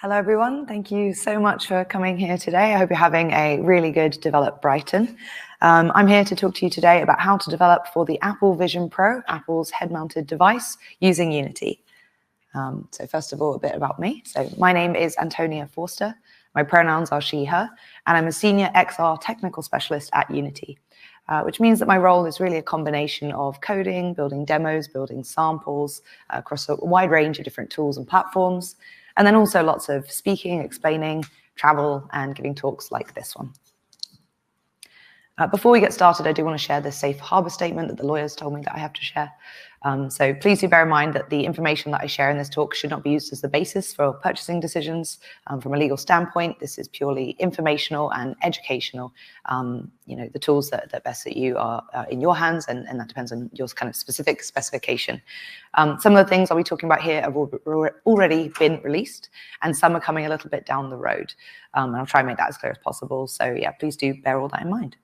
Hello, everyone. Thank you so much for coming here today. I hope you're having a really good Develop Brighton. I'm here to talk to you today about how to develop for the Apple Vision Pro, Apple's head-mounted device, using Unity. So first of all, a bit about me. So my name is Antonia Forster. My pronouns are she, her, and I'm a senior XR technical specialist at Unity, which means that my role is really a combination of coding, building demos, building samples across a wide range of different tools and platforms, and then also lots of speaking, explaining, travel, and giving talks like this one. Before we get started, I do want to share the safe harbor statement that the lawyers told me that I have to share. So please do bear in mind that the information that I share in this talk should not be used as the basis for purchasing decisions. From a legal standpoint, this is purely informational and educational. The tools that best suit you are in your hands, and that depends on your kind of specific specification. Some of the things I'll be talking about here have already been released, and some are coming a little bit down the road. And I'll try and make that as clear as possible. So yeah, please do bear all that in mind.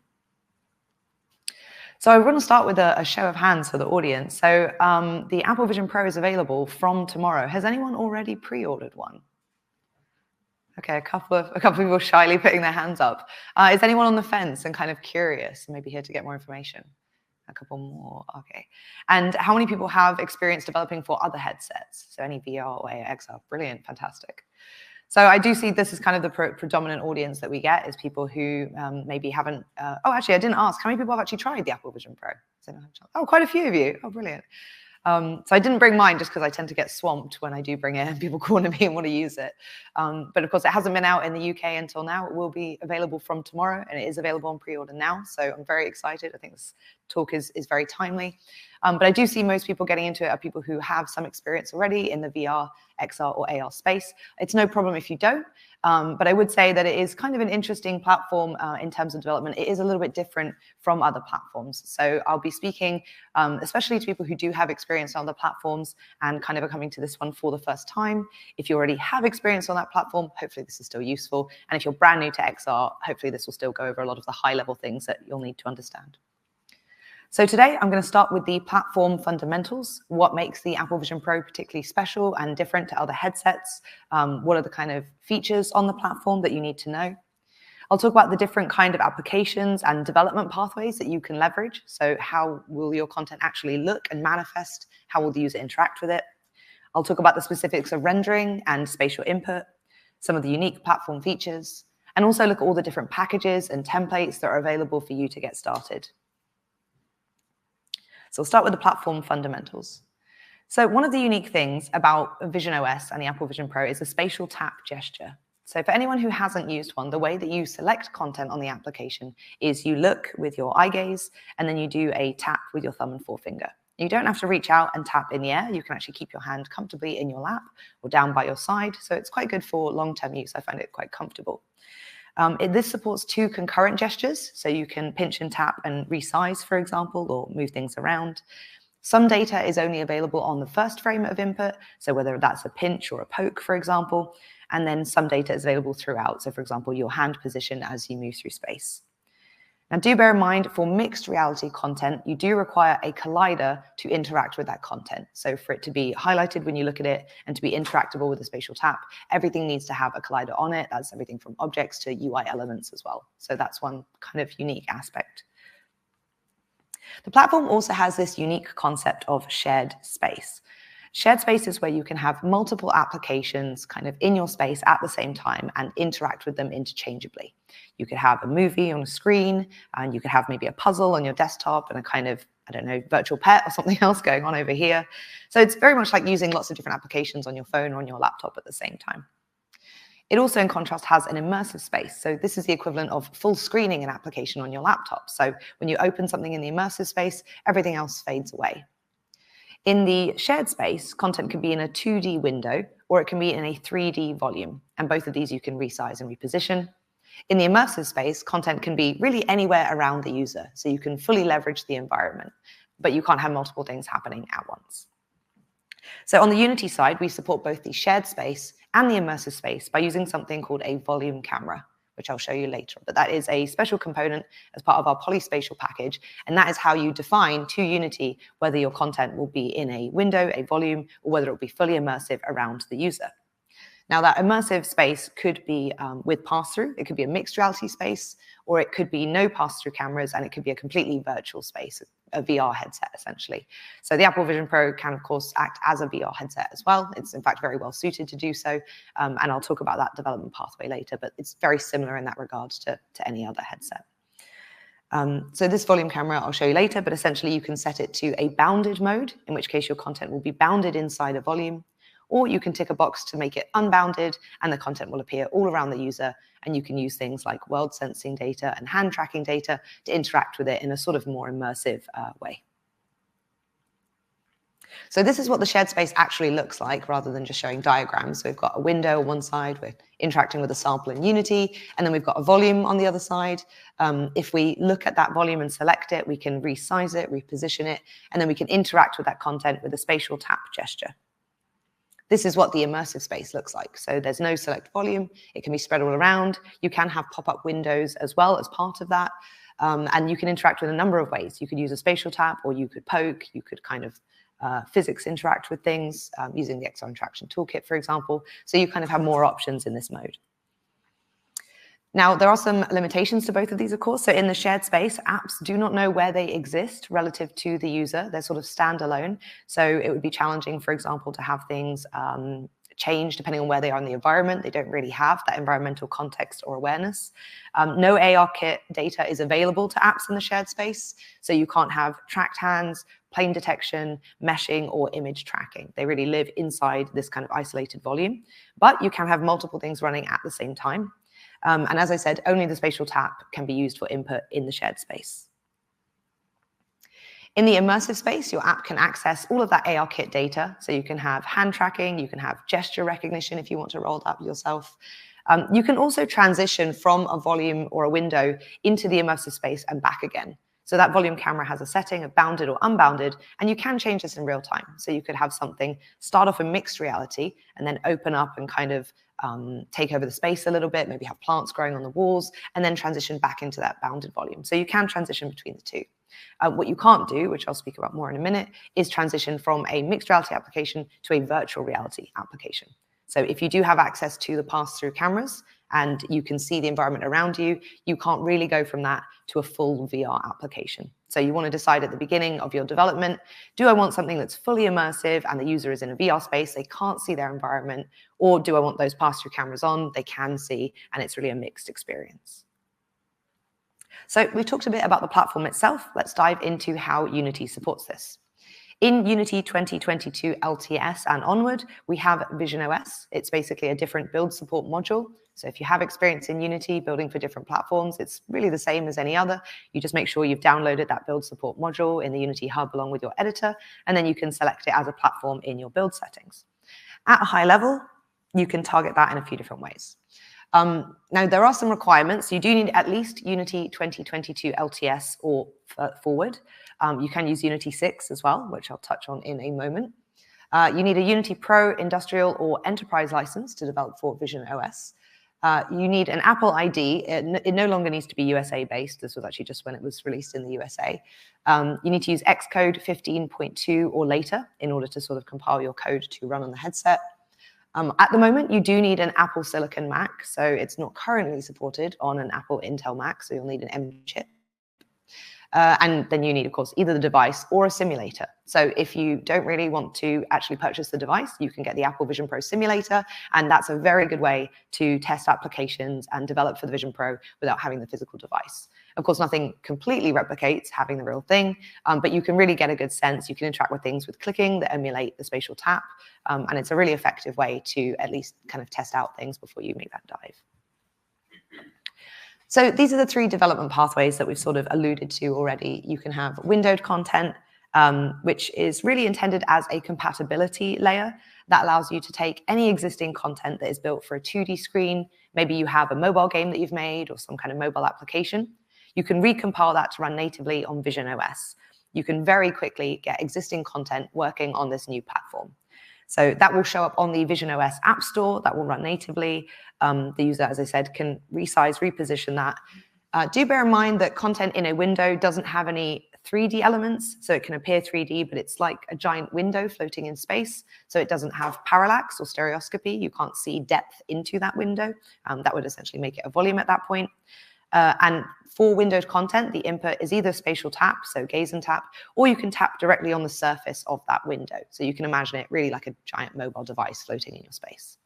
So I want to start with a show of hands for the audience. So the Apple Vision Pro is available from tomorrow. Has anyone already pre-ordered one? Okay, a couple of people shyly putting their hands up. Is anyone on the fence and kind of curious, maybe here to get more information? A couple more, okay. And how many people have experience developing for other headsets? So any VR or AR, XR, brilliant, fantastic. So I do see this is kind of the predominant audience that we get is people who maybe haven't, oh, actually, I didn't ask, how many people have actually tried the Apple Vision Pro? Oh, quite a few of you. Oh, brilliant. So I didn't bring mine just because I tend to get swamped when I do bring it and people corner me and want to use it. But of course, it hasn't been out in the UK until now. It will be available from tomorrow, and it is available on pre-order now. So I'm very excited. I think this talk is very timely. But I do see most people getting into it are people who have some experience already in the VR, XR, or AR space. It's no problem if you don't. But I would say that it is kind of an interesting platform in terms of development. It is a little bit different from other platforms. So I'll be speaking especially to people who do have experience on other platforms and kind of are coming to this one for the first time. If you already have experience on that platform, hopefully this is still useful. And if you're brand new to XR, hopefully this will still go over a lot of the high-level things that you'll need to understand. So today I'm going to start with the platform fundamentals, what makes the Apple Vision Pro particularly special and different to other headsets, what are the kind of features on the platform that you need to know. I'll talk about the different kind of applications and development pathways that you can leverage. So how will your content actually look and manifest? How will the user interact with it? I'll talk about the specifics of rendering and spatial input, some of the unique platform features, and also look at all the different packages and templates that are available for you to get started. So we'll start with the platform fundamentals. So one of the unique things about visionOS and the Apple Vision Pro is the spatial tap gesture. So for anyone who hasn't used one, the way that you select content on the application is you look with your eye gaze, and then you do a tap with your thumb and forefinger. You don't have to reach out and tap in the air. You can actually keep your hand comfortably in your lap or down by your side. So it's quite good for long-term use. I find it quite comfortable. This supports two concurrent gestures, so you can pinch and tap and resize, for example, or move things around. Some data is only available on the first frame of input, so whether that's a pinch or a poke, for example, and then some data is available throughout, so for example, your hand position as you move through space. Now, do bear in mind, for mixed reality content, you do require a collider to interact with that content. So for it to be highlighted when you look at it and to be interactable with the spatial tap, everything needs to have a collider on it. That's everything from objects to UI elements as well. So that's one kind of unique aspect. The platform also has this unique concept of shared space. Shared space is where you can have multiple applications kind of in your space at the same time and interact with them interchangeably. You could have a movie on a screen, and you could have maybe a puzzle on your desktop and a kind of, I don't know, virtual pet or something else going on over here. So it's very much like using lots of different applications on your phone or on your laptop at the same time. It also, in contrast, has an immersive space. So this is the equivalent of full screening an application on your laptop. So when you open something in the immersive space, everything else fades away. In the shared space, content can be in a 2D window, or it can be in a 3D volume. And both of these you can resize and reposition. In the immersive space, content can be really anywhere around the user. So you can fully leverage the environment, but you can't have multiple things happening at once. So on the Unity side, we support both the shared space and the immersive space by using something called a volume camera, which I'll show you later. But that is a special component as part of our PolySpatial package, and that is how you define to Unity whether your content will be in a window, a volume, or whether it will be fully immersive around the user. Now, that immersive space could be with pass-through, it could be a mixed reality space, or it could be no pass-through cameras, and it could be a completely virtual space, a VR headset, essentially. So the Apple Vision Pro can, of course, act as a VR headset as well. It's, in fact, very well suited to do so, and I'll talk about that development pathway later, but it's very similar in that regard to any other headset. So this volume camera I'll show you later, but essentially you can set it to a bounded mode, in which case your content will be bounded inside a volume, or you can tick a box to make it unbounded and the content will appear all around the user, and you can use things like world sensing data and hand tracking data to interact with it in a sort of more immersive way. So this is what the shared space actually looks like, rather than just showing diagrams. So we've got a window on one side, we're interacting with a sample in Unity, and then we've got a volume on the other side. If we look at that volume and select it, we can resize it, reposition it, and then we can interact with that content with a spatial tap gesture. This is what the immersive space looks like. So there's no select volume, it can be spread all around. You can have pop-up windows as well as part of that. And you can interact with a number of ways. You could use a spatial tap, or you could poke, you could kind of physics interact with things using the XR Interaction Toolkit, for example. So you kind of have more options in this mode. Now, there are some limitations to both of these, of course. So in the shared space, apps do not know where they exist relative to the user. They're sort of standalone. So it would be challenging, for example, to have things change depending on where they are in the environment. They don't really have that environmental context or awareness. No ARKit data is available to apps in the shared space. So you can't have tracked hands, plane detection, meshing, or image tracking. They really live inside this kind of isolated volume. But you can have multiple things running at the same time. And as I said, only the spatial tap can be used for input in the shared space. In the immersive space, your app can access all of that ARKit data. So you can have hand tracking, you can have gesture recognition if you want to roll that yourself. You can also transition from a volume or a window into the immersive space and back again. So that volume camera has a setting of bounded or unbounded, and you can change this in real time. So you could have something start off in mixed reality and then open up and kind of take over the space a little bit, maybe have plants growing on the walls, and then transition back into that bounded volume. So you can transition between the two. What you can't do, which I'll speak about more in a minute, is transition from a mixed reality application to a virtual reality application. So if you do have access to the pass-through cameras and you can see the environment around you, you can't really go from that to a full VR application. So you want to decide at the beginning of your development, do I want something that's fully immersive and the user is in a VR space, they can't see their environment, or do I want those pass-through cameras on, they can see, and it's really a mixed experience. So we've talked a bit about the platform itself. Let's dive into how Unity supports this. In Unity 2022 LTS and onward, we have visionOS. It's basically a different build support module. So if you have experience in Unity building for different platforms, it's really the same as any other. You just make sure you've downloaded that build support module in the Unity Hub along with your editor, and then you can select it as a platform in your build settings. At a high level, you can target that in a few different ways. Now, there are some requirements. You do need at least Unity 2022 LTS or forward. You can use Unity 6 as well, which I'll touch on in a moment. You need a Unity Pro, Industrial, or Enterprise license to develop for visionOS. You need an Apple ID. It no longer needs to be USA-based. This was actually just when it was released in the USA. You need to use Xcode 15.2 or later in order to sort of compile your code to run on the headset. At the moment, you do need an Apple Silicon Mac, so it's not currently supported on an Apple Intel Mac, so you'll need an M chip. And then you need, of course, either the device or a simulator. So if you don't really want to actually purchase the device, you can get the Apple Vision Pro simulator, and that's a very good way to test applications and develop for the Vision Pro without having the physical device. Of course, nothing completely replicates having the real thing, but you can really get a good sense. You can interact with things with clicking that emulate the spatial tap, and it's a really effective way to at least kind of test out things before you make that dive. So these are the three development pathways that we've sort of alluded to already. You can have windowed content, which is really intended as a compatibility layer that allows you to take any existing content that is built for a 2D screen. Maybe you have a mobile game that you've made or some kind of mobile application. You can recompile that to run natively on visionOS. You can very quickly get existing content working on this new platform. So that will show up on the visionOS App Store. That will run natively. The user, as I said, can resize, reposition that. Do bear in mind that content in a window doesn't have any 3D elements, so it can appear 3D, but it's like a giant window floating in space, so it doesn't have parallax or stereoscopy. You can't see depth into that window. That would essentially make it a volume at that point. And for windowed content, the input is either spatial tap, so gaze and tap, or you can tap directly on the surface of that window. So you can imagine it really like a giant mobile device floating in your space.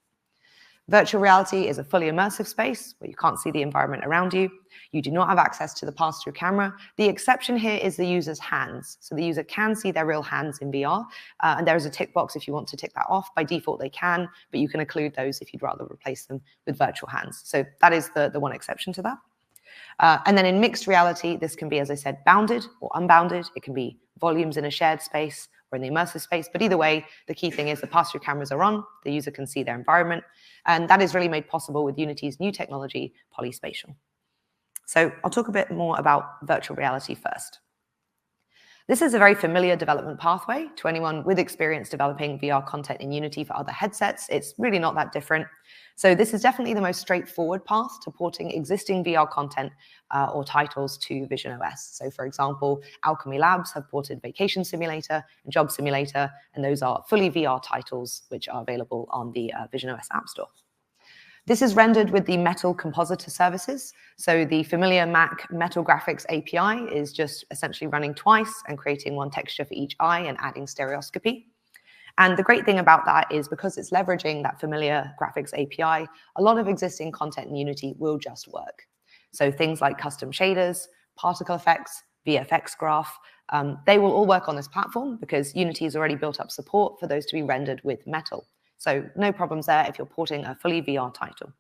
Virtual reality is a fully immersive space where you can't see the environment around you. You do not have access to the pass-through camera. The exception here is the user's hands. So the user can see their real hands in VR, and there is a tick box if you want to tick that off. By default, they can, but you can include those if you'd rather replace them with virtual hands. So that is the one exception to that. And then in mixed reality, this can be, as I said, bounded or unbounded. It can be volumes in a shared space or in the immersive space. But either way, the key thing is the pass-through cameras are on, the user can see their environment. And that is really made possible with Unity's new technology, PolySpatial. So I'll talk a bit more about virtual reality first. This is a very familiar development pathway to anyone with experience developing VR content in Unity for other headsets. It's really not that different. So this is definitely the most straightforward path to porting existing VR content or titles to visionOS. So for example, Alchemy Labs have ported Vacation Simulator and Job Simulator, and those are fully VR titles which are available on the visionOS App Store. This is rendered with the Metal Compositor services. So the familiar Mac Metal Graphics API is just essentially running twice and creating one texture for each eye and adding stereoscopy. And the great thing about that is because it's leveraging that familiar graphics API, a lot of existing content in Unity will just work. So things like custom shaders, particle effects, VFX graph, they will all work on this platform because Unity has already built up support for those to be rendered with Metal. So no problems there if you're porting a fully VR title.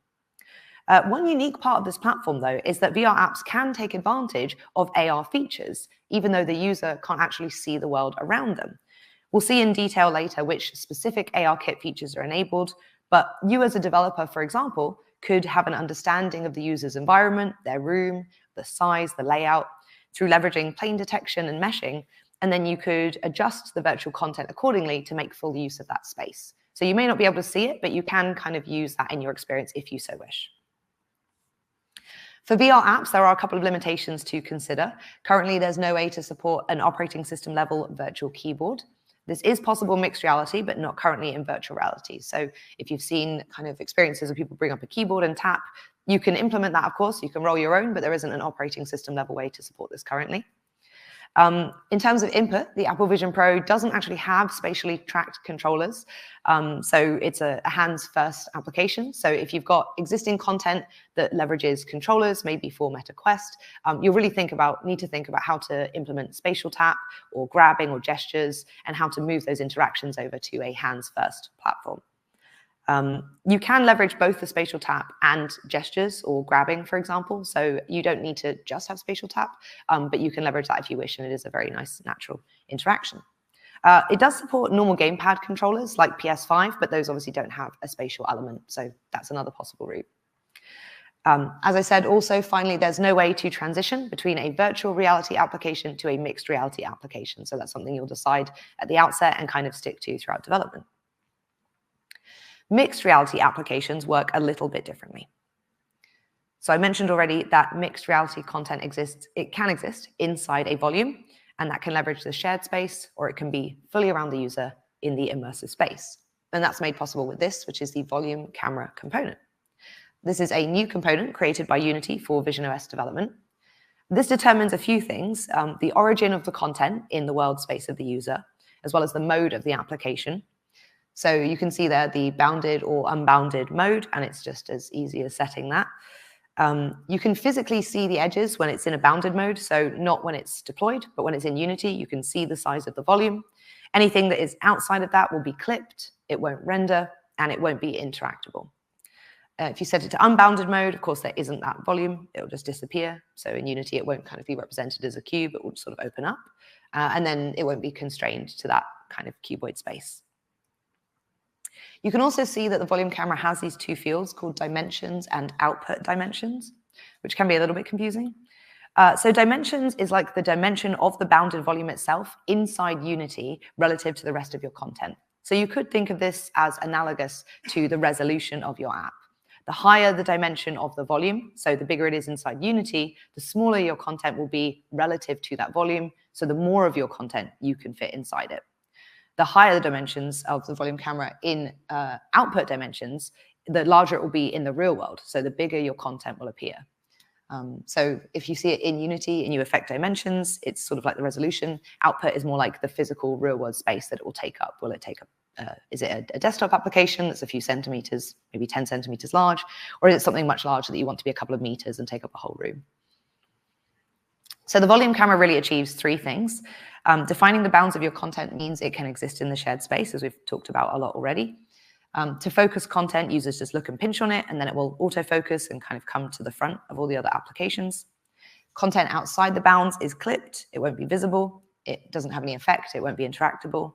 One unique part of this platform, though, is that VR apps can take advantage of AR features, even though the user can't actually see the world around them. We'll see in detail later which specific AR kit features are enabled, but you as a developer, for example, could have an understanding of the user's environment, their room, the size, the layout, through leveraging plane detection and meshing, and then you could adjust the virtual content accordingly to make full use of that space. So you may not be able to see it, but you can kind of use that in your experience if you so wish. For VR apps, there are a couple of limitations to consider. Currently, there's no way to support an operating system level virtual keyboard. This is possible in mixed reality, but not currently in virtual reality. So if you've seen kind of experiences where people bring up a keyboard and tap, you can implement that, of course. You can roll your own, but there isn't an operating system level way to support this currently. In terms of input, the Apple Vision Pro doesn't actually have spatially tracked controllers. So it's a hands-first application. So if you've got existing content that leverages controllers, maybe for Meta Quest, you'll really need to think about how to implement spatial tap or grabbing or gestures and how to move those interactions over to a hands-first platform. You can leverage both the spatial tap and gestures or grabbing, for example. So you don't need to just have spatial tap, but you can leverage that if you wish, and it is a very nice, natural interaction. It does support normal gamepad controllers like PS5, but those obviously don't have a spatial element, so that's another possible route. As I said, also, finally, there's no way to transition between a virtual reality application to a mixed reality application. So that's something you'll decide at the outset and kind of stick to throughout development. Mixed reality applications work a little bit differently. So I mentioned already that mixed reality content exists. It can exist inside a volume, and that can leverage the shared space, or it can be fully around the user in the immersive space. And that's made possible with this, which is the volume camera component. This is a new component created by Unity for visionOS development. This determines a few things, the origin of the content in the world space of the user, as well as the mode of the application. So you can see there the bounded or unbounded mode, and it's just as easy as setting that. You can physically see the edges when it's in a bounded mode, so not when it's deployed, but when it's in Unity, you can see the size of the volume. Anything that is outside of that will be clipped, it won't render, and it won't be interactable. If you set it to unbounded mode, of course, there isn't that volume. It'll just disappear. So in Unity, it won't kind of be represented as a cube. It will sort of open up. And then it won't be constrained to that kind of cuboid space. You can also see that the volume camera has these two fields called dimensions and output dimensions, which can be a little bit confusing. So dimensions is like the dimension of the bounded volume itself inside Unity relative to the rest of your content. So you could think of this as analogous to the resolution of your app. The higher the dimension of the volume, so the bigger it is inside Unity, the smaller your content will be relative to that volume, so the more of your content you can fit inside it. The higher the dimensions of the volume camera in output dimensions, the larger it will be in the real world, so the bigger your content will appear. So if you see it in Unity and you affect dimensions, it's sort of like the resolution. Output is more like the physical real world space that it will take up. Will it take up, is it a desktop application that's a few centimeters, maybe 10 centimeters large, or is it something much larger that you want to be a couple of meters and take up a whole room? So the volume camera really achieves three things. Defining the bounds of your content means it can exist in the shared space, as we've talked about a lot already. To focus content, users just look and pinch on it, and then it will autofocus and kind of come to the front of all the other applications. Content outside the bounds is clipped. It won't be visible. It doesn't have any effect. It won't be interactable.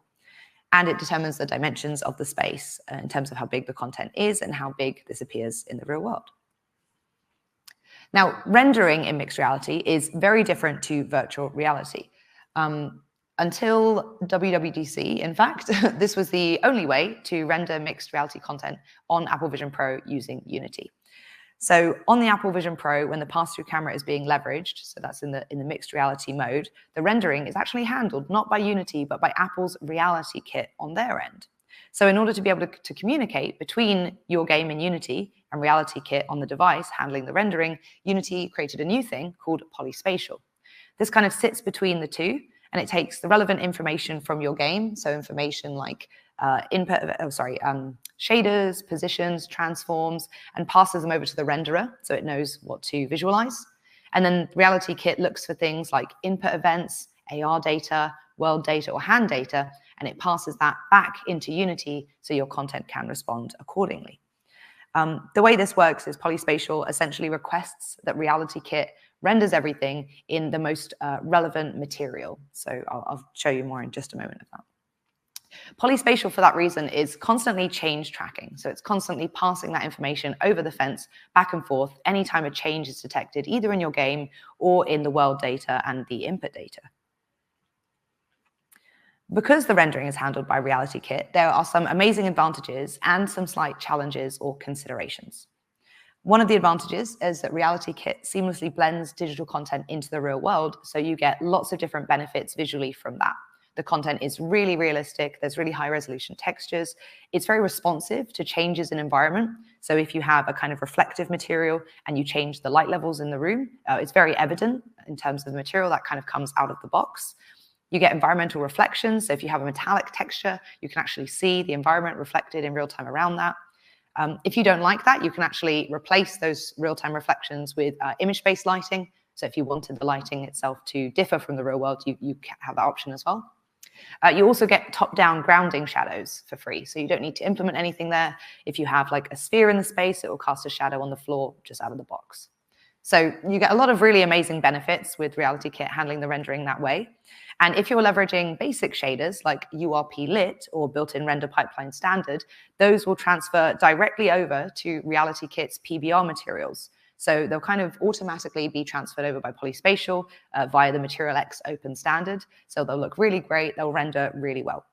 And it determines the dimensions of the space in terms of how big the content is and how big this appears in the real world. Now, rendering in mixed reality is very different to virtual reality. Until WWDC, in fact, this was the only way to render mixed reality content on Apple Vision Pro using Unity. So on the Apple Vision Pro, when the pass-through camera is being leveraged, so that's in the mixed reality mode, the rendering is actually handled not by Unity, but by Apple's Reality Kit on their end. So in order to be able to communicate between your game in Unity and Reality Kit on the device handling the rendering, Unity created a new thing called PolySpatial. This kind of sits between the two, and it takes the relevant information from your game, so information like shaders, positions, transforms, and passes them over to the renderer so it knows what to visualize. And then Reality Kit looks for things like input events, AR data, world data, or hand data, and it passes that back into Unity so your content can respond accordingly. The way this works is PolySpatial essentially requests that Reality Kit renders everything in the most relevant material. So I'll show you more in just a moment of that. PolySpatial, for that reason, is constantly change tracking. So it's constantly passing that information over the fence, back and forth, anytime a change is detected, either in your game or in the world data and the input data. Because the rendering is handled by Reality Kit, there are some amazing advantages and some slight challenges or considerations. One of the advantages is that Reality Kit seamlessly blends digital content into the real world, so you get lots of different benefits visually from that. The content is really realistic, there's really high resolution textures, it's very responsive to changes in environment. So if you have a kind of reflective material and you change the light levels in the room, it's very evident in terms of the material that kind of comes out of the box. You get environmental reflections, so if you have a metallic texture, you can actually see the environment reflected in real time around that. If you don't like that, you can actually replace those real-time reflections with image-based lighting. So if you wanted the lighting itself to differ from the real world, you have that option as well. You also get top-down grounding shadows for free, so you don't need to implement anything there. If you have like a sphere in the space, it will cast a shadow on the floor just out of the box. So you get a lot of really amazing benefits with Reality Kit handling the rendering that way. And if you're leveraging basic shaders like URP Lit or built-in render pipeline standard, those will transfer directly over to Reality Kit's PBR materials. So they'll kind of automatically be transferred over by PolySpatial via the Material X open standard. So they'll look really great, they'll render really well.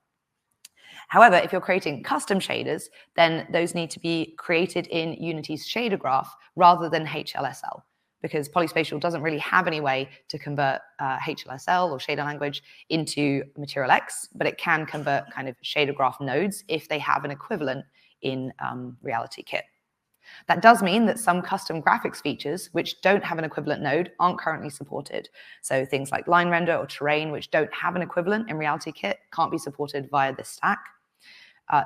However, if you're creating custom shaders, then those need to be created in Unity's shader graph rather than HLSL, because PolySpatial doesn't really have any way to convert HLSL or shader language into Material X, but it can convert kind of shader graph nodes if they have an equivalent in Reality Kit. That does mean that some custom graphics features which don't have an equivalent node aren't currently supported. So things like line render or terrain which don't have an equivalent in Reality Kit can't be supported via this stack.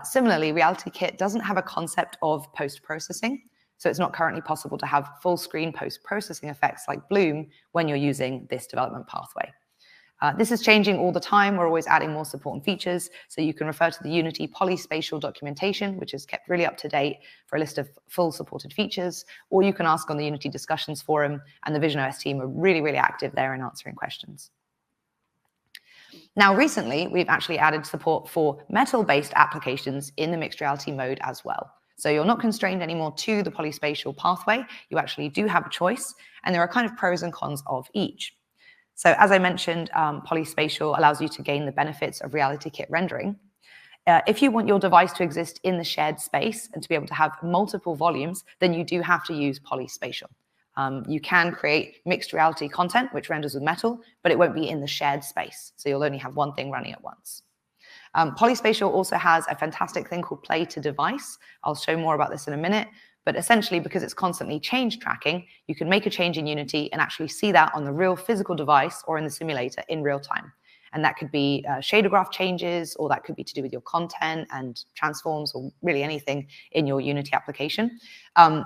Similarly, Reality Kit doesn't have a concept of post-processing. So it's not currently possible to have full screen post-processing effects like bloom when you're using this development pathway. This is changing all the time. We're always adding more support and features. So you can refer to the Unity PolySpatial documentation, which is kept really up to date for a list of full supported features, or you can ask on the Unity discussions forum, and the visionOS team are really, really active there in answering questions. Now, recently, we've actually added support for metal-based applications in the mixed reality mode as well. So you're not constrained anymore to the PolySpatial pathway. You actually do have a choice, and there are kind of pros and cons of each. So as I mentioned, PolySpatial allows you to gain the benefits of Reality Kit rendering. If you want your device to exist in the shared space and to be able to have multiple volumes, then you do have to use PolySpatial. You can create mixed reality content, which renders with metal, but it won't be in the shared space. So you'll only have one thing running at once. PolySpatial also has a fantastic thing called play to device. I'll show more about this in a minute. But essentially, because it's constantly change tracking, you can make a change in Unity and actually see that on the real physical device or in the simulator in real time. And that could be shader graph changes, or that could be to do with your content and transforms, or really anything in your Unity application.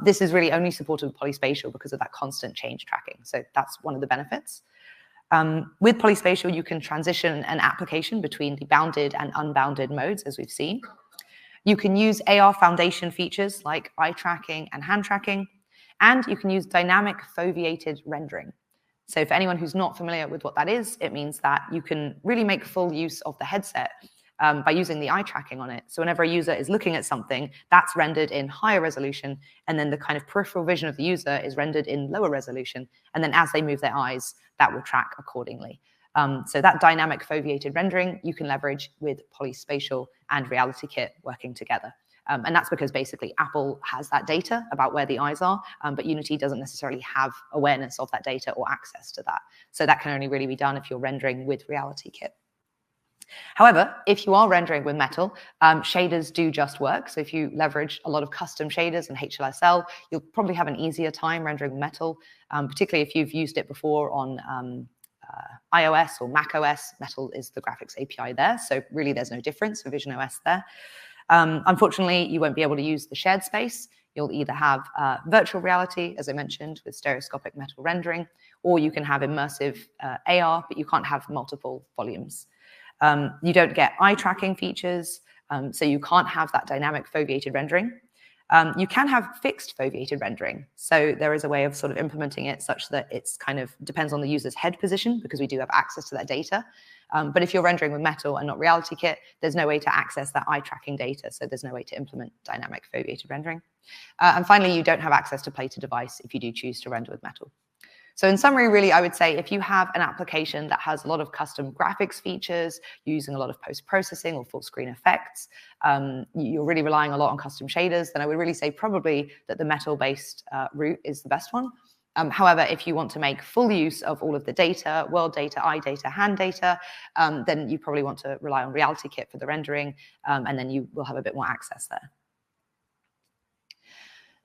This is really only supported with PolySpatial because of that constant change tracking. So that's one of the benefits. With PolySpatial, you can transition an application between the bounded and unbounded modes, as we've seen. You can use AR foundation features like eye tracking and hand tracking, and you can use dynamic foveated rendering. So for anyone who's not familiar with what that is, it means that you can really make full use of the headset by using the eye tracking on it. So whenever a user is looking at something, that's rendered in higher resolution, and then the kind of peripheral vision of the user is rendered in lower resolution. And then as they move their eyes, that will track accordingly. So that dynamic foveated rendering you can leverage with PolySpatial and RealityKit working together. And that's because basically Apple has that data about where the eyes are, but Unity doesn't necessarily have awareness of that data or access to that. So that can only really be done if you're rendering with RealityKit. However, if you are rendering with metal, shaders do just work. So if you leverage a lot of custom shaders and HLSL, you'll probably have an easier time rendering with metal, particularly if you've used it before on iOS or macOS. Metal is the graphics API there, so really there's no difference for visionOS there. Unfortunately, you won't be able to use the shared space. You'll either have virtual reality, as I mentioned, with stereoscopic metal rendering, or you can have immersive AR, but you can't have multiple volumes. You don't get eye tracking features, so you can't have that dynamic foveated rendering. You can have fixed foveated rendering. So there is a way of sort of implementing it such that it's kind of depends on the user's head position, because we do have access to that data. But if you're rendering with metal and not RealityKit, there's no way to access that eye tracking data. So there's no way to implement dynamic foveated rendering. And finally, you don't have access to play to device if you do choose to render with metal. So in summary, really, I would say if you have an application that has a lot of custom graphics features, using a lot of post-processing or full-screen effects, you're really relying a lot on custom shaders, then I would really say probably that the metal-based route is the best one. However, if you want to make full use of all of the data, world data, eye data, hand data, then you probably want to rely on RealityKit for the rendering, and then you will have a bit more access there.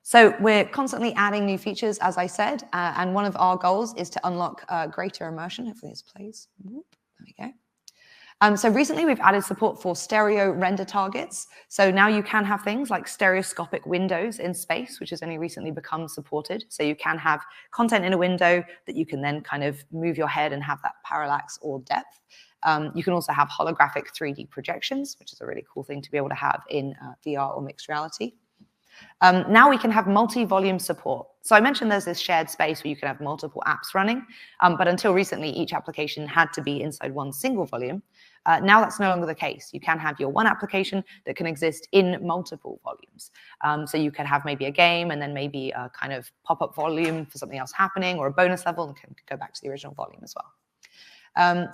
So we're constantly adding new features, as I said, and one of our goals is to unlock greater immersion. Hopefully this plays. There we go. So recently we've added support for stereo render targets. So now you can have things like stereoscopic windows in space, which has only recently become supported. So you can have content in a window that you can then kind of move your head and have that parallax or depth. You can also have holographic 3D projections, which is a really cool thing to be able to have in VR or mixed reality. Now we can have multi-volume support. So I mentioned there's this shared space where you can have multiple apps running, but until recently, each application had to be inside one single volume. Now that's no longer the case. You can have your one application that can exist in multiple volumes. So you can have maybe a game and then maybe a kind of pop-up volume for something else happening, or a bonus level, and can go back to the original volume as well.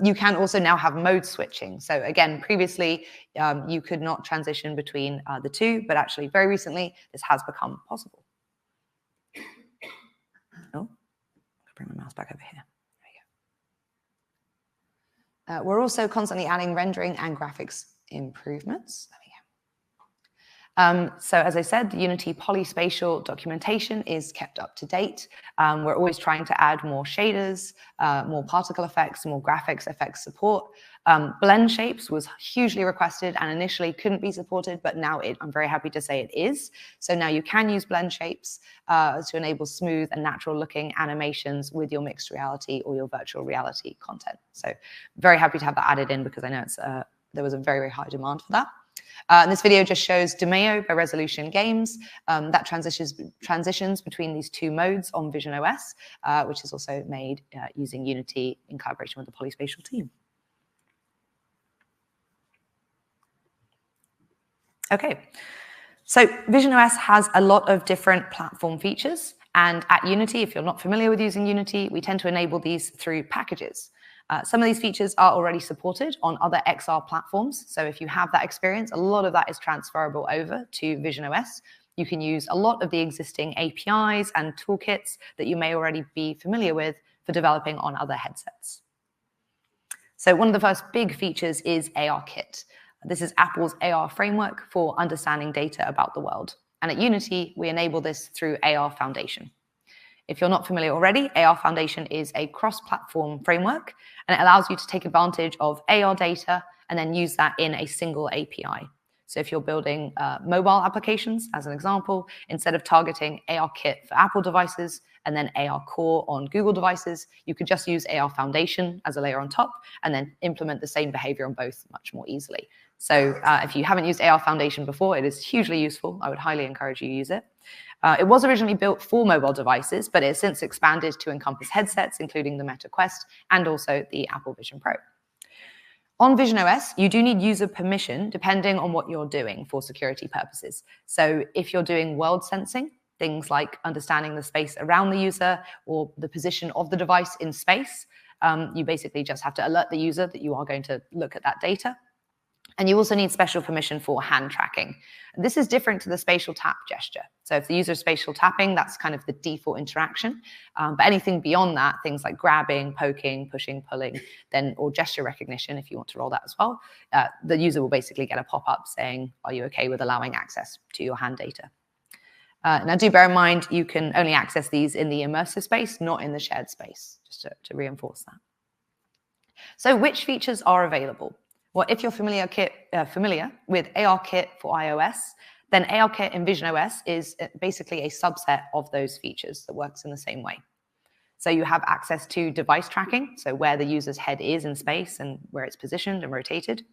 You can also now have mode switching. So again, previously, you could not transition between the two, but actually very recently, this has become possible. Oh, I'll bring my mouse back over here. There we go. We're also constantly adding rendering and graphics improvements. There we go. So as I said, the Unity PolySpatial documentation is kept up to date. We're always trying to add more shaders, more particle effects, more graphics effects support. Blend shapes was hugely requested and initially couldn't be supported, but now I'm very happy to say it is. So now you can use blend shapes to enable smooth and natural looking animations with your mixed reality or your virtual reality content. So very happy to have that added in, because I know it's, there was a very, very high demand for that. And this video just shows DeMeo by Resolution Games that transitions between these two modes on visionOS, which is also made using Unity in collaboration with the PolySpatial team. Okay, so visionOS has a lot of different platform features. And at Unity, if you're not familiar with using Unity, we tend to enable these through packages. Some of these features are already supported on other XR platforms. So if you have that experience, a lot of that is transferable over to visionOS. You can use a lot of the existing APIs and toolkits that you may already be familiar with for developing on other headsets. So one of the first big features is ARKit. This is Apple's AR framework for understanding data about the world. And at Unity, we enable this through AR Foundation. If you're not familiar already, AR Foundation is a cross-platform framework, and it allows you to take advantage of AR data and then use that in a single API. So if you're building mobile applications, as an example, instead of targeting ARKit for Apple devices and then AR Core on Google devices, you could just use AR Foundation as a layer on top and then implement the same behavior on both much more easily. So if you haven't used AR Foundation before, it is hugely useful. I would highly encourage you to use it. It was originally built for mobile devices, but it has since expanded to encompass headsets, including the Meta Quest and also the Apple Vision Pro. On visionOS, you do need user permission depending on what you're doing for security purposes. So if you're doing world sensing, things like understanding the space around the user or the position of the device in space, you basically just have to alert the user that you are going to look at that data. And you also need special permission for hand tracking. This is different to the spatial tap gesture. So if the user is spatial tapping, that's kind of the default interaction. But anything beyond that, things like grabbing, poking, pushing, pulling, or gesture recognition, if you want to roll that as well, the user will basically get a pop-up saying, are you okay with allowing access to your hand data? Now, do bear in mind, you can only access these in the immersive space, not in the shared space, just to reinforce that. So which features are available? Well, if you're familiar with ARKit for iOS, then ARKit in visionOS is basically a subset of those features that works in the same way. So you have access to device tracking, so where the user's head is in space and where it's positioned and rotated.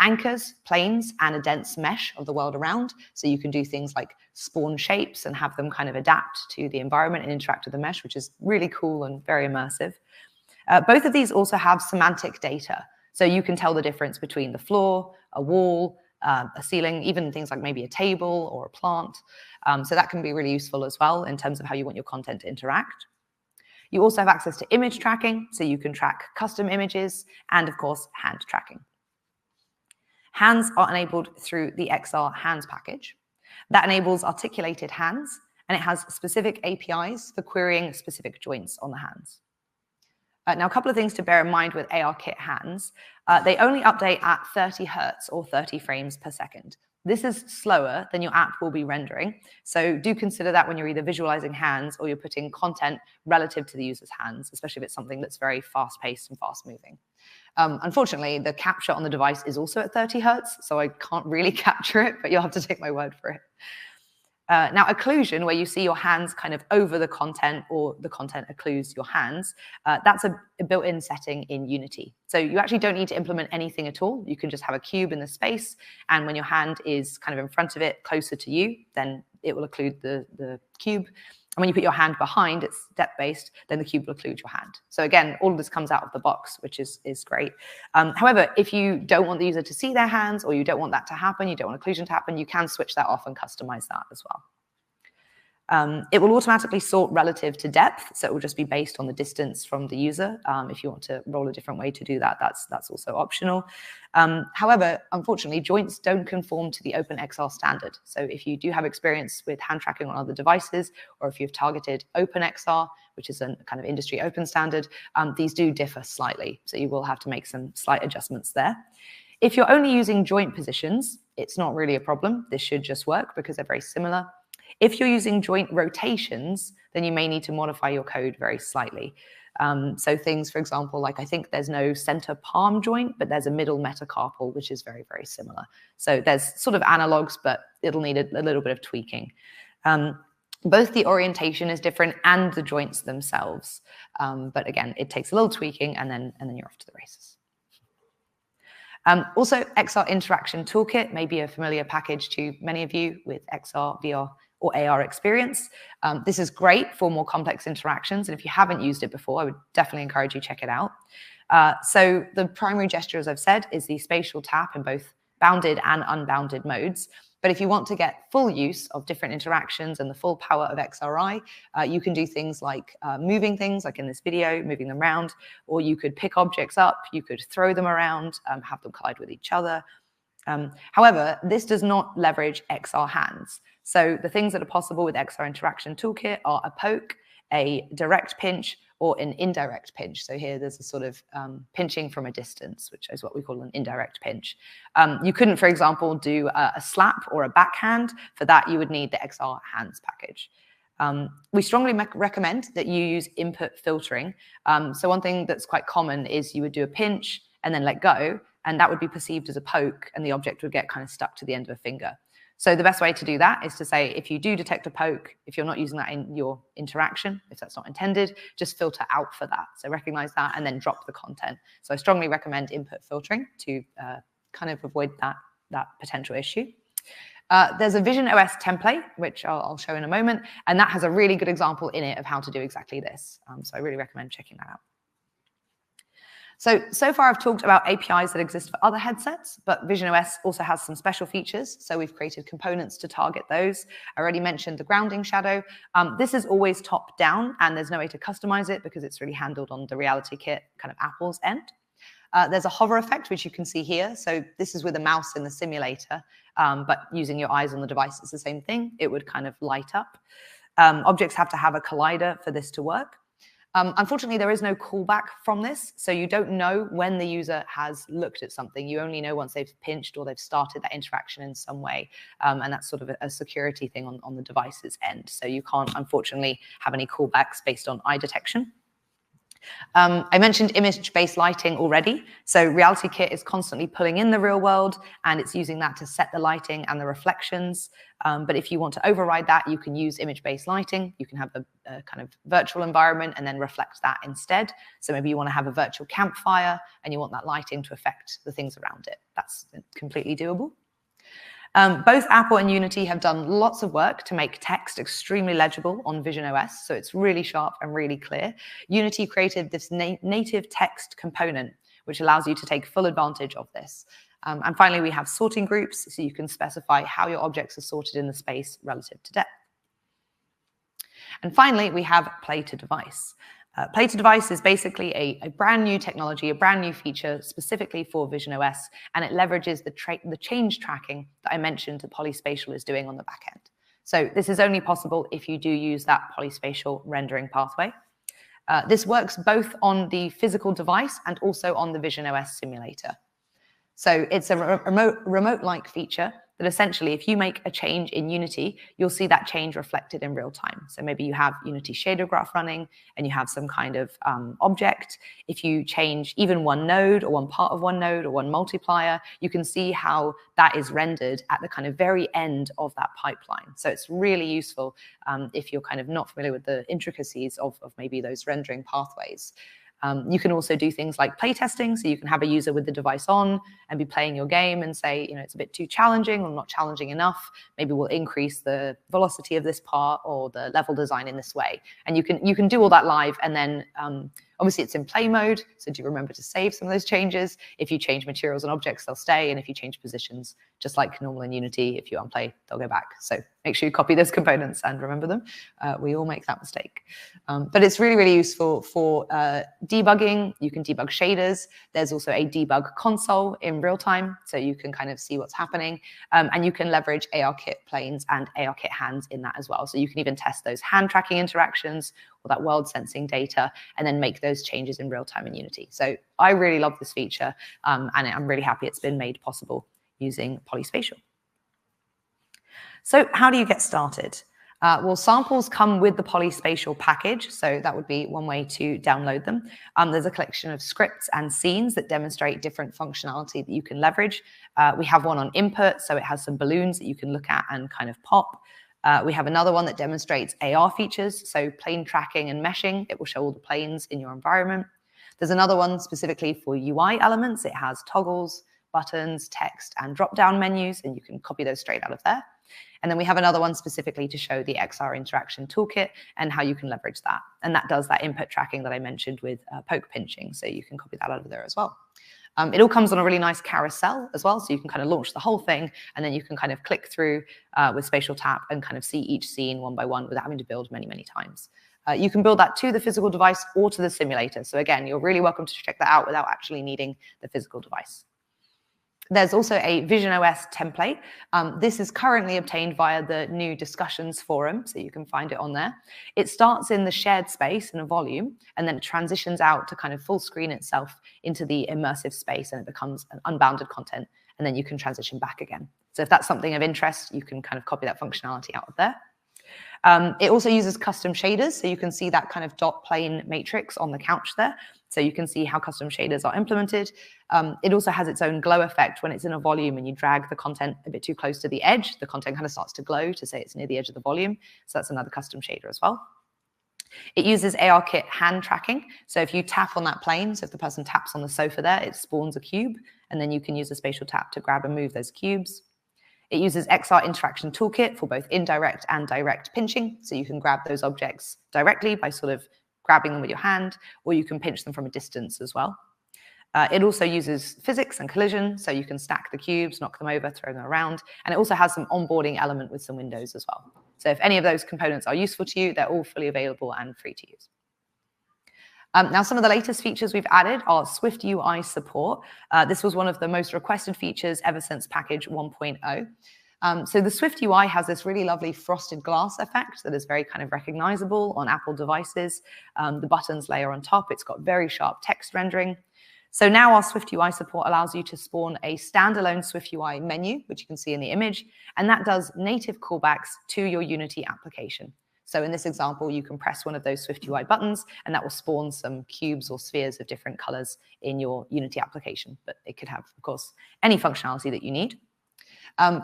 Anchors, planes, and a dense mesh of the world around. So you can do things like spawn shapes and have them kind of adapt to the environment and interact with the mesh, which is really cool and very immersive. Both of these also have semantic data. So you can tell the difference between the floor, a wall, a ceiling, even things like maybe a table or a plant. So that can be really useful as well in terms of how you want your content to interact. You also have access to image tracking, so you can track custom images and, of course, hand tracking. Hands are enabled through the XR Hands package. That enables articulated hands, and it has specific APIs for querying specific joints on the hands. Now, a couple of things to bear in mind with ARKit hands. They only update at 30 Hertz or 30 frames per second. This is slower than your app will be rendering. So do consider that when you're either visualizing hands or you're putting content relative to the user's hands, especially if it's something that's very fast-paced and fast-moving. Unfortunately, the capture on the device is also at 30 Hertz, so I can't really capture it, but you'll have to take my word for it. Now, occlusion, where you see your hands kind of over the content or the content occludes your hands, that's a built-in setting in Unity. So you actually don't need to implement anything at all. You can just have a cube in the space, and when your hand is kind of in front of it, closer to you, then it will occlude the cube. And when you put your hand behind, it's depth-based, then the cube will occlude your hand. So again, all of this comes out of the box, which is great. However, if you don't want the user to see their hands or you don't want that to happen, you don't want occlusion to happen, you can switch that off and customize that as well. It will automatically sort relative to depth, so it will just be based on the distance from the user. If you want to roll a different way to do that, that's also optional. However, unfortunately, joints don't conform to the OpenXR standard. So if you do have experience with hand tracking on other devices, or if you've targeted OpenXR, which is a kind of industry open standard, these do differ slightly. So you will have to make some slight adjustments there. If you're only using joint positions, it's not really a problem. This should just work because they're very similar. If you're using joint rotations, then you may need to modify your code very slightly. So things, for example, like I think there's no center palm joint, but there's a middle metacarpal, which is very, very similar. So there's sort of analogs, but it'll need a little bit of tweaking. Both the orientation is different and the joints themselves. But again, it takes a little tweaking and then you're off to the races. Also, XR Interaction Toolkit may be a familiar package to many of you with XR, VR, or AR experience. This is great for more complex interactions, and if you haven't used it before, I would definitely encourage you to check it out. So the primary gesture, as I've said, is the spatial tap in both bounded and unbounded modes. But if you want to get full use of different interactions and the full power of XRI, you can do things like moving things, like in this video, moving them around, or you could pick objects up, you could throw them around, have them collide with each other. However, this does not leverage XR hands. So the things that are possible with XR Interaction Toolkit are a poke, a direct pinch, or an indirect pinch. So here there's a sort of pinching from a distance, which is what we call an indirect pinch. You couldn't, for example, do a slap or a backhand. For that, you would need the XR hands package. We strongly recommend that you use input filtering. So one thing that's quite common is you would do a pinch and then let go, and that would be perceived as a poke, and the object would get kind of stuck to the end of a finger. So the best way to do that is to say, if you do detect a poke, if you're not using that in your interaction, if that's not intended, just filter out for that. So recognize that and then drop the content. So I strongly recommend input filtering to kind of avoid that potential issue. There's a visionOS template, which I'll show in a moment, and that has a really good example in it of how to do exactly this. So I really recommend checking that out. So far I've talked about APIs that exist for other headsets, but visionOS also has some special features. So we've created components to target those. I already mentioned the grounding shadow. This is always top down, and there's no way to customize it because it's really handled on the Reality Kit, kind of Apple's end. There's a hover effect, which you can see here. So this is with a mouse in the simulator, but using your eyes on the device, it's the same thing. It would kind of light up. Objects have to have a collider for this to work. Unfortunately, there is no callback from this, so you don't know when the user has looked at something. You only know once they've pinched or they've started that interaction in some way, and that's sort of a security thing on the device's end. So you can't, unfortunately, have any callbacks based on eye detection. I mentioned image-based lighting already. So Reality Kit is constantly pulling in the real world, and it's using that to set the lighting and the reflections. But if you want to override that, you can use image-based lighting. You can have a kind of virtual environment and then reflect that instead. So maybe you want to have a virtual campfire and you want that lighting to affect the things around it. That's completely doable. Both Apple and Unity have done lots of work to make text extremely legible on visionOS, so it's really sharp and really clear. Unity created this native text component, which allows you to take full advantage of this. And finally, we have sorting groups, so you can specify how your objects are sorted in the space relative to depth. And finally, we have Play to Device. Play to Device is basically a brand new technology, a brand new feature specifically for visionOS, and it leverages the change tracking that I mentioned that PolySpatial is doing on the back end. So this is only possible if you do use that PolySpatial rendering pathway. This works both on the physical device and also on the visionOS simulator. So it's a remote-like feature that essentially, if you make a change in Unity, you'll see that change reflected in real time. So maybe you have Unity shader graph running and you have some kind of object. If you change even one node or one part of one node or one multiplier, you can see how that is rendered at the kind of very end of that pipeline. So it's really useful if you're kind of not familiar with the intricacies of maybe those rendering pathways. You can also do things like playtesting, so you can have a user with the device on and be playing your game and say, you know, it's a bit too challenging or not challenging enough. Maybe we'll increase the velocity of this part or the level design in this way. And you can do all that live, and then obviously it's in play mode, so do remember to save some of those changes. If you change materials and objects, they'll stay, and if you change positions, just like normal in Unity, if you unplay, they'll go back. So make sure you copy those components and remember them. We all make that mistake. But it's really, really useful for debugging. You can debug shaders. There's also a debug console in real time, so you can kind of see what's happening. And you can leverage ARKit planes and ARKit hands in that as well. So you can even test those hand tracking interactions or that world sensing data, and then make those changes in real time in Unity. So I really love this feature, and I'm really happy it's been made possible using PolySpatial. So how do you get started? Well, samples come with the PolySpatial package, so that would be one way to download them. There's a collection of scripts and scenes that demonstrate different functionality that you can leverage. We have one on input, so it has some balloons that you can look at and kind of pop. We have another one that demonstrates AR features, so plane tracking and meshing. It will show all the planes in your environment. There's another one specifically for UI elements. It has toggles, buttons, text, and drop-down menus, and you can copy those straight out of there. And then we have another one specifically to show the XR Interaction Toolkit and how you can leverage that. And that does that input tracking that I mentioned with poke pinching, so you can copy that out of there as well. It all comes on a really nice carousel as well, so you can kind of launch the whole thing, and then you can kind of click through with spatial tap and kind of see each scene one by one without having to build many, many times. You can build that to the physical device or to the simulator. So again, you're really welcome to check that out without actually needing the physical device. There's also a visionOS template. This is currently obtained via the new discussions forum, so you can find it on there. It starts in the shared space in a volume, and then it transitions out to kind of full screen itself into the immersive space, and it becomes an unbounded content, and then you can transition back again. So if that's something of interest, you can kind of copy that functionality out of there. It also uses custom shaders, so you can see that kind of dot plane matrix on the couch there. So you can see how custom shaders are implemented. It also has its own glow effect when it's in a volume and you drag the content a bit too close to the edge. The content kind of starts to glow to say it's near the edge of the volume. So that's another custom shader as well. It uses ARKit hand tracking. So if you tap on that plane, so if the person taps on the sofa there, it spawns a cube, and then you can use a spatial tap to grab and move those cubes. It uses XR Interaction Toolkit for both indirect and direct pinching. So you can grab those objects directly by sort of grabbing them with your hand, or you can pinch them from a distance as well. It also uses physics and collision, so you can stack the cubes, knock them over, throw them around, and it also has some onboarding element with some windows as well. So if any of those components are useful to you, they're all fully available and free to use. Now, some of the latest features we've added are Swift UI support. This was one of the most requested features ever since package 1.0. So the Swift UI has this really lovely frosted glass effect that is very kind of recognizable on Apple devices. The buttons layer on top, it's got very sharp text rendering. So now our Swift UI support allows you to spawn a standalone Swift UI menu, which you can see in the image, and that does native callbacks to your Unity application. So in this example, you can press one of those Swift UI buttons, and that will spawn some cubes or spheres of different colors in your Unity application. But it could have, of course, any functionality that you need.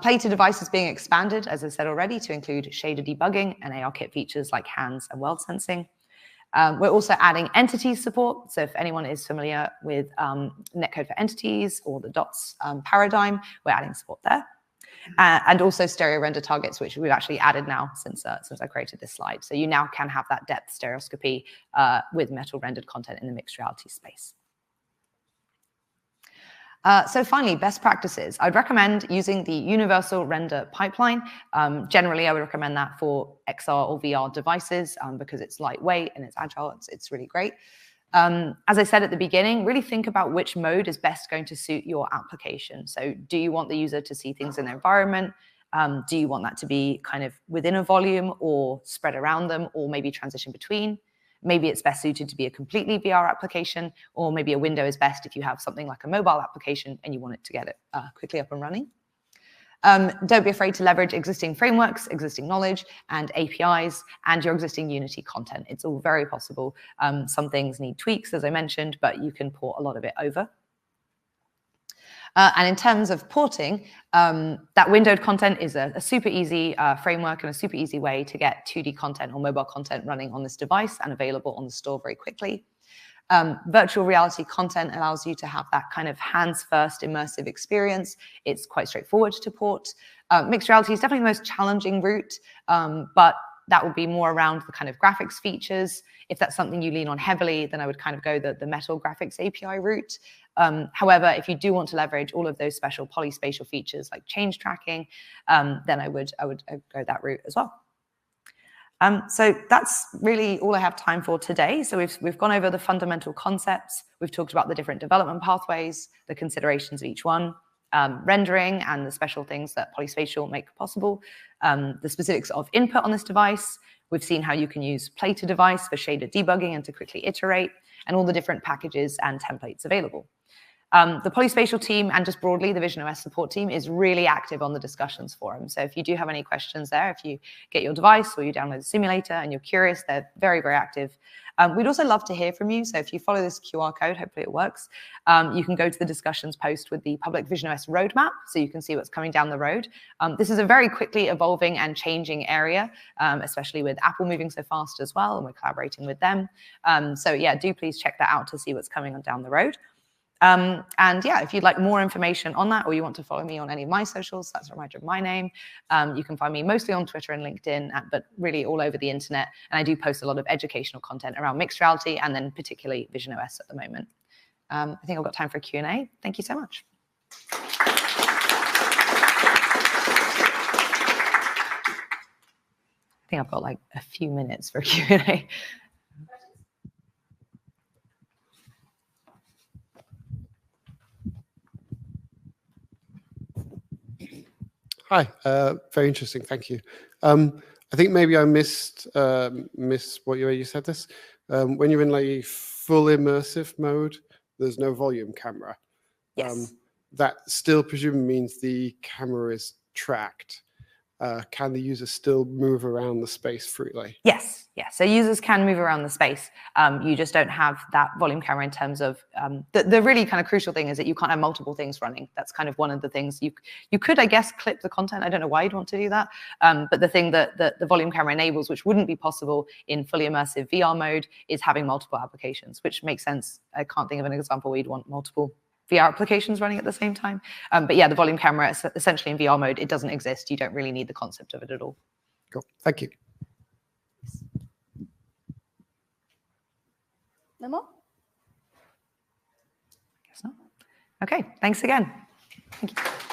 Play to device is being expanded, as I said already, to include shader debugging and ARKit features like hands and world sensing. We're also adding entities support. So if anyone is familiar with netcode for entities or the dots paradigm, we're adding support there. And also stereo render targets, which we've actually added now since I created this slide. So you now can have that depth stereoscopy with metal rendered content in the mixed reality space. So finally, best practices. I'd recommend using the universal render pipeline. Generally, I would recommend that for XR or VR devices because it's lightweight and it's agile. It's really great. As I said at the beginning, really think about which mode is best going to suit your application. So do you want the user to see things in their environment? Do you want that to be kind of within a volume or spread around them, or maybe transition between? Maybe it's best suited to be a completely VR application, or maybe a window is best if you have something like a mobile application and you want it to get it quickly up and running. Don't be afraid to leverage existing frameworks, existing knowledge, and APIs, and your existing Unity content. It's all very possible. Some things need tweaks, as I mentioned, but you can port a lot of it over. And in terms of porting, that windowed content is a super easy framework and a super easy way to get 2D content or mobile content running on this device and available on the store very quickly. Virtual reality content allows you to have that kind of hands-first immersive experience. It's quite straightforward to port. Mixed reality is definitely the most challenging route, but that would be more around the kind of graphics features. If that's something you lean on heavily, then I would kind of go the Metal Graphics API route. However, if you do want to leverage all of those special PolySpatial features like change tracking, then I would go that route as well. So that's really all I have time for today. So we've gone over the fundamental concepts. We've talked about the different development pathways, the considerations of each one, rendering and the special things that PolySpatial make possible, the specifics of input on this device. We've seen how you can use play to device for shader debugging and to quickly iterate, and all the different packages and templates available. The PolySpatial team and just broadly the visionOS support team is really active on the discussions forum. So if you do have any questions there, if you get your device or you download the simulator and you're curious, they're very, very active. We'd also love to hear from you. So if you follow this QR code, hopefully it works, you can go to the discussions post with the public visionOS roadmap so you can see what's coming down the road. This is a very quickly evolving and changing area, especially with Apple moving so fast as well, and we're collaborating with them. So yeah, do please check that out to see what's coming on down the road. And yeah, if you'd like more information on that, or you want to follow me on any of my socials, that's a reminder of my name. You can find me mostly on Twitter and LinkedIn, but really all over the internet. And I do post a lot of educational content around mixed reality and then particularly visionOS at the moment. I think I've got time for a Q&A. Thank you so much. I think I've got like a few minutes for a Q&A. Hi, very interesting. Thank you. I think maybe I missed what you said this. When you're in like full immersive mode, there's no volume camera. Yes. That still presumably means the camera is tracked. Can the user still move around the space freely? Yes, yes. So users can move around the space. You just don't have that volume camera in terms of the really kind of crucial thing is that you can't have multiple things running. That's kind of one of the things you could, I guess, clip the content. I don't know why you'd want to do that. But the thing that the volume camera enables, which wouldn't be possible in fully immersive VR mode, is having multiple applications, which makes sense. I can't think of an example where you'd want multiple VR applications running at the same time. But yeah, the volume camera, essentially in VR mode, it doesn't exist. You don't really need the concept of it at all. Cool. Thank you. No more? Guess not. Okay, thanks again. Thank you.